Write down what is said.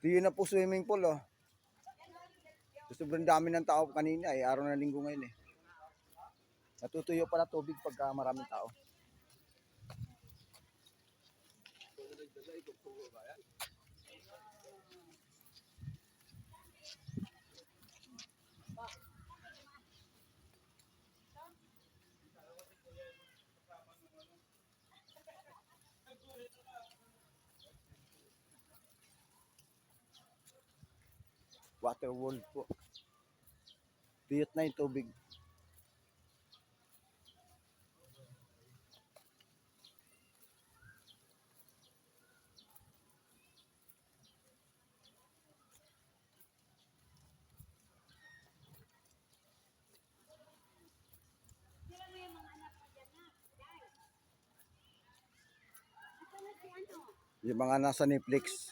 Di na po swimming pool, oh. Sobrang dami ng tao kanina, eh. Araw na linggo ngayon, eh. Natutuyo pala tubig pagka maraming tao. Water world po. Tuyot na yung tubig. Yung mga nasa Netflix.